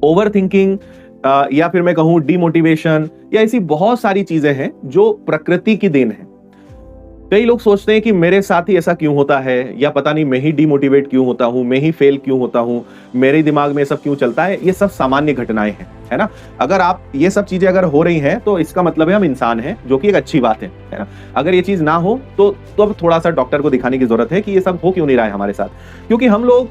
Over thinking या फिर मैं कहूं डीमोटिवेशन, या ऐसी बहुत सारी चीजें हैं जो प्रकृति की देन है। कई लोग सोचते हैं कि मेरे साथ ही ऐसा क्यों होता है, या पता नहीं मैं ही डीमोटिवेट क्यों होता हूं, मैं ही फेल क्यों होता हूं, मेरे दिमाग में सब क्यों चलता है। ये सब सामान्य घटनाएं हैं, है ना। अगर आप ये सब चीजें अगर हो रही हैं तो इसका मतलब है हम इंसान हैं, जो कि एक अच्छी बात है ना। अगर ये चीज ना हो तो अब थोड़ा सा डॉक्टर को दिखाने की जरूरत है कि ये सब हो क्यों नहीं रहा है हमारे साथ। क्योंकि हम लोग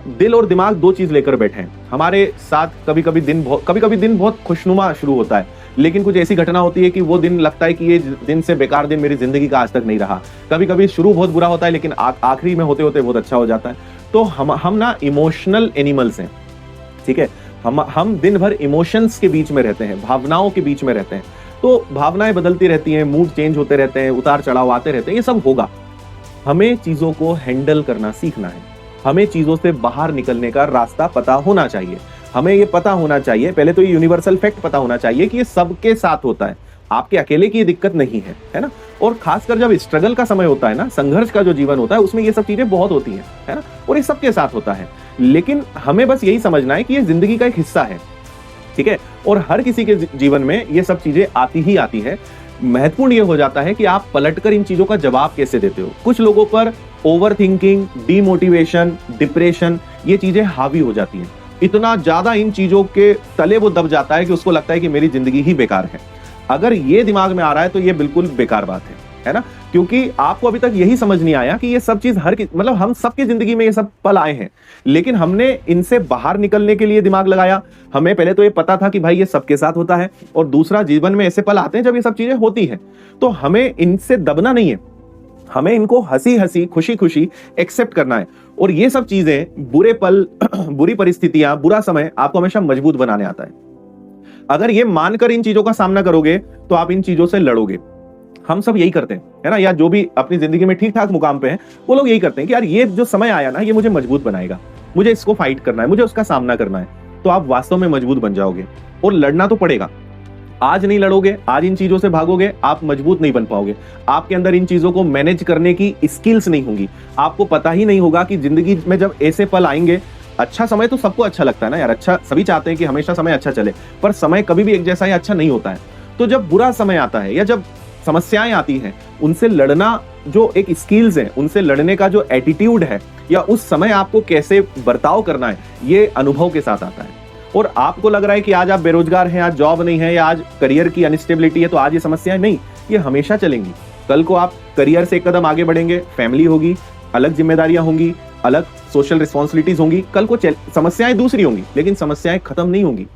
दिल और दिमाग दो चीज लेकर बैठे हैं हमारे साथ। कभी कभी दिन बहुत खुशनुमा शुरू होता है, लेकिन कुछ ऐसी घटना होती है कि वो दिन लगता है कि ये दिन से बेकार दिन मेरी जिंदगी का आज तक नहीं रहा। कभी कभी शुरू बहुत बुरा होता है, लेकिन आखिरी में होते होते बहुत अच्छा हो जाता है। तो हम ना इमोशनल एनिमल्स हैं, ठीक है। हम दिन भर इमोशंस के बीच में रहते हैं, भावनाओं के बीच में रहते हैं। तो भावनाएं बदलती रहती हैं, मूड चेंज होते रहते हैं, उतार चढ़ाव आते रहते हैं, ये सब होगा। हमें चीजों को हैंडल करना सीखना है। हमें चीजों से बाहर निकलने का रास्ता पता होना चाहिए। हमें ये पता होना चाहिए, पहले तो ये यूनिवर्सल फैक्ट पता होना चाहिए कि ये सबके साथ होता है, आपके अकेले की ये दिक्कत नहीं है ना। और खासकर जब स्ट्रगल का समय होता है ना, संघर्ष का जो जीवन होता है, उसमें ये सब चीजें बहुत होती है ना। और ये सबके साथ होता है, लेकिन हमें बस यही समझना है कि ये जिंदगी का एक हिस्सा है, ठीक है। और हर किसी के जीवन में ये सब चीजें आती ही आती है। महत्वपूर्ण ये हो जाता है कि आप पलटकर इन चीजों का जवाब कैसे देते हो। कुछ लोगों पर ओवर थिंकिंग, डीमोटिवेशन, डिप्रेशन, ये चीजें हावी हो जाती हैं। इतना ज्यादा इन चीजों के तले वो दब जाता है कि उसको लगता है कि मेरी जिंदगी ही बेकार है। अगर ये दिमाग में आ रहा है तो ये बिल्कुल बेकार बात है ना। क्योंकि आपको अभी तक यही समझ नहीं आया कि ये सब चीज मतलब हम सबकी जिंदगी में ये सब पल आए हैं, लेकिन हमने इनसे बाहर निकलने के लिए दिमाग लगाया। हमें पहले तो ये पता था कि भाई ये सबके साथ होता है, और दूसरा जीवन में ऐसे पल आते हैं जब ये सब चीजें होती हैं। तो हमें इनसे दबना नहीं है, हमें इनको हंसी हंसी, खुशी खुशी एक्सेप्ट करना है। और ये सब चीजें, बुरे पल, बुरी परिस्थितियां, बुरा समय आपको हमेशा मजबूत बनाने आता है। अगर ये मानकर इन चीजों का सामना करोगे तो आप इन चीजों से लड़ोगे। हम सब यही करते हैं, है ना। या जो भी अपनी जिंदगी में ठीक ठाक मुकाम पे हैं, वो लोग यही करते हैं कि यार ये जो समय आया ना, ये मुझे मजबूत बनाएगा, मुझे इसको फाइट करना है, मुझे उसका सामना करना है। तो आप वास्तव में मजबूत बन जाओगे। और लड़ना तो पड़ेगा। आज नहीं लड़ोगे, आज इन चीजों से भागोगे, आप मजबूत नहीं बन पाओगे। आपके अंदर इन चीजों को मैनेज करने की स्किल्स नहीं होंगी। आपको पता ही नहीं होगा कि जिंदगी में जब ऐसे पल आएंगे, अच्छा समय तो सबको अच्छा लगता है ना यार, अच्छा सभी चाहते हैं कि हमेशा समय अच्छा चले, पर समय कभी भी एक जैसा या अच्छा नहीं होता है। तो जब बुरा समय आता है या जब समस्याएं आती हैं, उनसे लड़ना जो एक स्किल्स है, उनसे लड़ने का जो एटीट्यूड है, या उस समय आपको कैसे बर्ताव करना है, ये अनुभव के साथ आता है। और आपको लग रहा है कि आज आप बेरोजगार हैं, आज जॉब नहीं है, या आज करियर की अनस्टेबिलिटी है, तो आज ये समस्याएं नहीं, ये हमेशा चलेंगी। कल को आप करियर से एक कदम आगे बढ़ेंगे, फैमिली होगी, अलग जिम्मेदारियां होंगी, अलग सोशल रिस्पॉन्सिबिलिटीज होंगी, कल को समस्याएं दूसरी होंगी, लेकिन समस्याएं खत्म नहीं होंगी,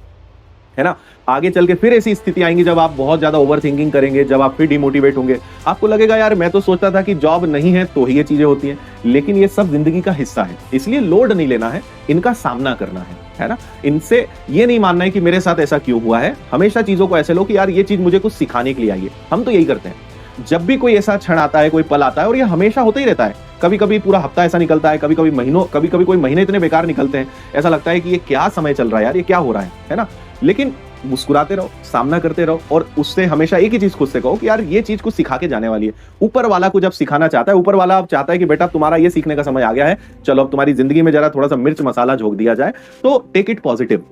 है ना। आगे चल के फिर ऐसी स्थिति आएंगी जब आप बहुत ज्यादा ओवर थिंकिंग करेंगे, जब आप फिर डिमोटिवेट होंगे। आपको लगेगा यार मैं तो सोचता था कि जॉब नहीं है तो ही ये चीजें होती हैं, लेकिन ये सब जिंदगी का हिस्सा है। इसलिए लोड नहीं लेना है, इनका सामना करना है ना। इनसे ये नहीं मानना है कि मेरे साथ ऐसा क्यों हुआ है। हमेशा चीजों को ऐसे लो कि यार ये चीज मुझे कुछ सिखाने के लिए आई है। हम तो यही करते हैं। जब भी कोई ऐसा क्षण आता है, कोई पल आता है, और ये हमेशा होता ही रहता है। कभी कभी पूरा हफ्ता ऐसा निकलता है, कभी कभी महीनों, कभी कभी कोई महीने इतने बेकार निकलते हैं, ऐसा लगता है कि ये क्या समय चल रहा है यार, ये क्या हो रहा है ना। लेकिन मुस्कुराते रहो, सामना करते रहो, और उससे हमेशा एक ही चीज खुद से कहो कि यार ये चीज कुछ सिखा के जाने वाली है। ऊपर वाला को जब सिखाना चाहता है, ऊपर वाला अब चाहता है कि बेटा तुम्हारा ये सीखने का समय आ गया है, चलो अब तुम्हारी जिंदगी में जरा थोड़ा सा मिर्च मसाला झोंक दिया जाए, तो टेक इट पॉजिटिव।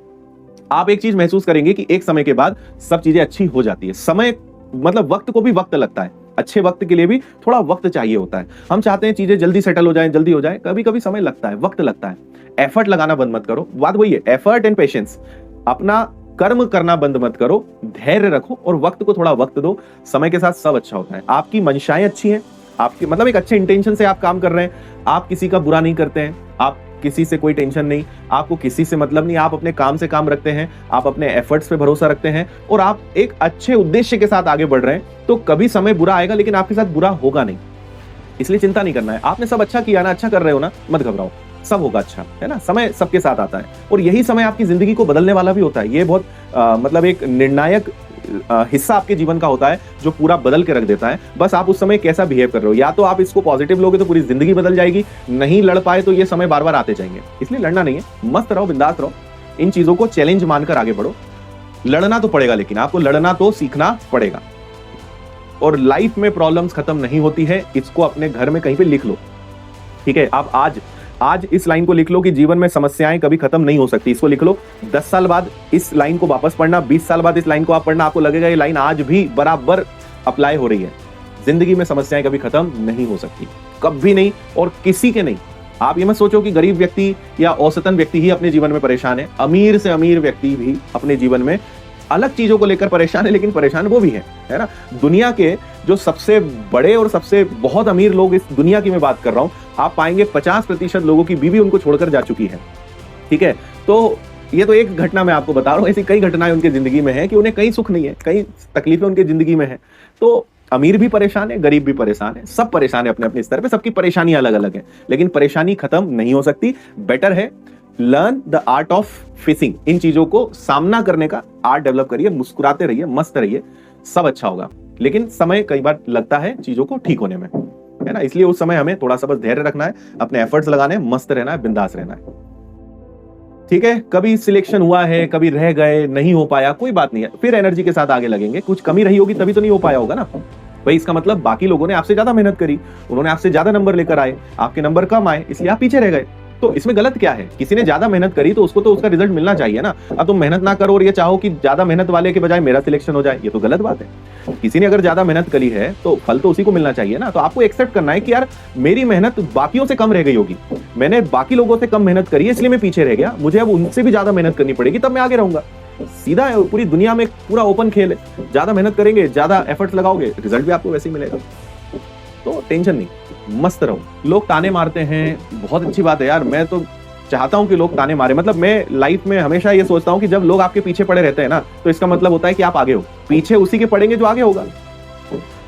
आप एक चीज महसूस करेंगे कि एक समय के बाद सब चीजें अच्छी हो जाती है। समय मतलब वक्त को भी वक्त लगता है, अच्छे वक्त के लिए भी थोड़ा वक्त चाहिए होता है। हम चाहते हैं चीजें जल्दी सेटल हो जाए, जल्दी हो जाए, कभी कभी समय लगता है, वक्त लगता है। एफर्ट लगाना बंद मत करो, बात वही है, एफर्ट एंड पेशेंस। अपना कर्म करना बंद मत करो, धैर्य रखो और वक्त को थोड़ा वक्त दो। समय के साथ सब अच्छा होता है। आपकी मंशाएं अच्छी हैं, आपकी मतलब एक अच्छे इंटेंशन से आप काम कर रहे हैं, आप किसी का बुरा नहीं करते हैं, आप किसी से कोई टेंशन नहीं, आपको किसी से मतलब नहीं, आप अपने काम से काम रखते हैं, आप अपने एफर्ट्स पे भरोसा रखते हैं, और आप एक अच्छे उद्देश्य के साथ आगे बढ़ रहे हैं, तो कभी समय बुरा आएगा लेकिन आपके साथ बुरा होगा नहीं। इसलिए चिंता नहीं करना है। आपने सब अच्छा किया ना, अच्छा कर रहे हो ना, मत घबराओ, सब होगा अच्छा, है ना। समय सबके साथ आता है, और यही समय आपकी जिंदगी को बदलने वाला भी होता है। ये बहुत मतलब एक निर्णायक हिस्सा आपके जीवन का होता है जो पूरा बदल के रख देता है। बस आप उस समय कैसा बिहेव कर रहे हो। या तो आप इसको पॉजिटिव लोगे तो पूरी जिंदगी बदल जाएगी, नहीं लड़ पाए तो ये समय बार बार आते जाएंगे। इसलिए लड़ना नहीं है, मस्त रहो, बिंदास रहो, इन चीजों को चैलेंज मानकर आगे बढ़ो। लड़ना तो पड़ेगा, लेकिन आपको लड़ना तो सीखना पड़ेगा। और लाइफ में प्रॉब्लम्स खत्म नहीं होती है, इसको अपने घर में कहीं पे लिख लो, ठीक है। आप आज आज इस लाइन को लिख लो कि जीवन में समस्याएं कभी खत्म नहीं हो सकती। इसको लिख लो। 10 साल बाद इस लाइन को वापस पढ़ना, 20 साल बाद इस लाइन को आप पढ़ना, आपको लगेगा ये लाइन आज भी बराबर अप्लाई हो रही है। जिंदगी में समस्याएं कभी खत्म नहीं हो सकती, कभी नहीं, और किसी के नहीं। आप ये मत सोचो कि गरीब व्यक्ति या औसतन व्यक्ति ही अपने जीवन में परेशान है। अमीर से अमीर व्यक्ति भी अपने जीवन में अलग चीजों को लेकर परेशान है, लेकिन परेशान वो भी है ना। दुनिया के जो सबसे बड़े और सबसे बहुत अमीर लोग इस दुनिया की मैं बात कर रहा हूं, आप पाएंगे 50% लोगों की बीवी उनको छोड़कर जा चुकी है। ठीक है, तो ये तो एक घटना मैं आपको बता रहा हूं, ऐसी कई घटनाएं उनकी जिंदगी में है कि उन्हें कहीं सुख नहीं है, कई तकलीफें उनकी जिंदगी में है। तो अमीर भी परेशान है, गरीब भी परेशान है, सब परेशान है अपने अपने स्तर पे, सबकी परेशानियां अलग अलग है, लेकिन परेशानी खत्म नहीं हो सकती। बेटर है learn the art of facing. इन चीजों को सामना करने का आर्ट डेवलप करिए, मुस्कुराते रहिए, मस्त रहिए, सब अच्छा होगा। लेकिन समय कई बार लगता है चीजों को ठीक होने में, है ना। इसलिए उस समय हमें थोड़ा सा बस धैर्य रखना है, अपने एफर्ट्स लगाने हैं, मस्त रहना है, बिंदास रहना है। ठीक है, कभी सिलेक्शन हुआ है, कभी रह गए, नहीं हो पाया, कोई बात नहीं है, फिर एनर्जी के साथ आगे लगेंगे। कुछ कमी रही होगी तभी तो नहीं हो पाया होगा ना भाई। इसका मतलब बाकी लोगों ने आपसे ज्यादा मेहनत करी, उन्होंने आपसे ज्यादा नंबर लेकर आए, आपके नंबर कम आए, इसलिए आप पीछे रह गए। तो इसमें गलत क्या है? किसी ने ज्यादा मेहनत करी तो उसको तो उसका रिजल्ट मिलना चाहिए ना। अब तुम मेहनत ना करो और ये चाहो कि ज्यादा मेहनत वाले के बजाय मेरा सिलेक्शन हो जाए, ये तो गलत बात है। किसी ने अगर ज्यादा मेहनत करी है तो फल तो उसी को मिलना चाहिए ना। तो आपको एक्सेप्ट करना है कि यार मेरी मेहनत बाकियों से कम रह गई होगी, मैंने बाकी लोगों से कम मेहनत करी है, इसलिए मैं पीछे रह गया, मुझे अब उनसे भी ज्यादा मेहनत करनी पड़ेगी, तब मैं आगे रहूंगा। सीधा है, पूरी दुनिया में पूरा ओपन खेल है। ज्यादा मेहनत करेंगे, ज्यादा एफर्ट्स लगाओगे, रिजल्ट भी आपको वैसे ही मिलेगा। तो टेंशन नहीं, मस्त रहो। लोग ताने मारते हैं, बहुत अच्छी बात है यार, मैं तो चाहता हूं कि लोग ताने मारे। मतलब मैं लाइफ में हमेशा ये सोचता हूं कि जब लोग आपके पीछे पड़े रहते हैं ना, तो इसका मतलब होता है कि आप आगे हो। पीछे उसी के पड़ेंगे जो आगे होगा।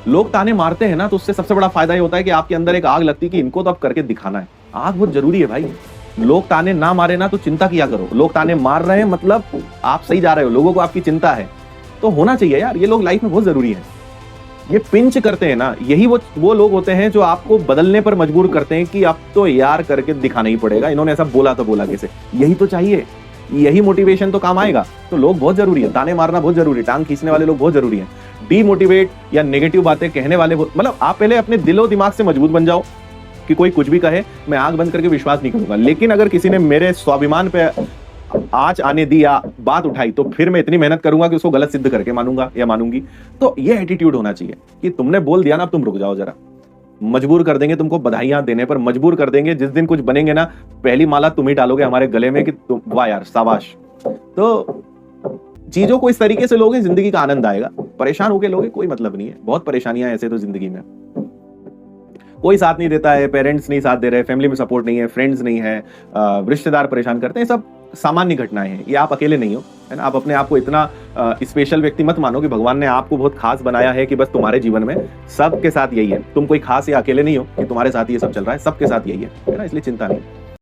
लोग ताने मारते हैं ना, तो उससे सबसे बड़ा फायदा ये होता है कि आपके अंदर एक आग लगती है कि इनको तो अब करके दिखाना है। आग बहुत जरूरी है भाई। लोग ताने ना मारे ना तो चिंता किया करो। लोग ताने मार रहे हैं मतलब आप सही जा रहे हो, लोगों को आपकी चिंता है, तो होना चाहिए यार। ये लोग लाइफ में बहुत जरूरी है। ये पिंच करते हैं ना, यही वो लोग होते हैं जो आपको बदलने पर मजबूर करते हैं कि अब तो यार करके दिखाना ही पड़ेगा, इन्होंने ऐसा बोला तो बोला कैसे। यही तो चाहिए, यही मोटिवेशन तो काम आएगा। तो लोग बहुत जरूरी है, ताने मारना बहुत जरूरी है, टांग खींचने वाले लोग बहुत जरूरी है। डीमोटिवेट या नेगेटिव बातें कहने वाले, मतलब आप पहले अपने दिलो दिमाग से मजबूत बन जाओ कि कोई कुछ भी कहे मैं आंख बंद करके विश्वास नहीं करूंगा। लेकिन अगर किसी ने मेरे स्वाभिमान पे आंच आने दी या बात उठाई तो फिर मैं इतनी मेहनत करूंगा कि उसको गलत सिद्ध करके मानूंगा या मानूंगी। तो ये एटीट्यूड होना चाहिए कि तुमने बोल दिया ना, अब तुम रुक जाओ जरा। मजबूर कर देंगे तुमको, बधाइयां देने पर मजबूर कर देंगे। जिस दिन कुछ बनेंगे ना, पहली माला तुम ही डालोगे हमारे गले में कि तुम, वाह यार शाबाश। तो चीजों को इस तरीके से लोगे, जिंदगी का आनंद आएगा। परेशान होके लोगे, कोई मतलब नहीं है। बहुत परेशानियां ऐसे तो जिंदगी में, कोई साथ नहीं देता है, पेरेंट्स नहीं साथ दे रहे, फैमिली में सपोर्ट नहीं है, फ्रेंड्स नहीं है, रिश्तेदार परेशान करते हैं, सब सामान्य घटनाएं हैं। ये आप अकेले नहीं हो, है ना। आप अपने आप को इतना स्पेशल व्यक्ति मत मानो कि भगवान ने आपको बहुत खास बनाया है कि बस तुम्हारे जीवन में सबके साथ यही है। तुम कोई खास या अकेले नहीं हो कि तुम्हारे साथ ये सब चल रहा है, सबके साथ यही है ना। इसलिए चिंता नहीं।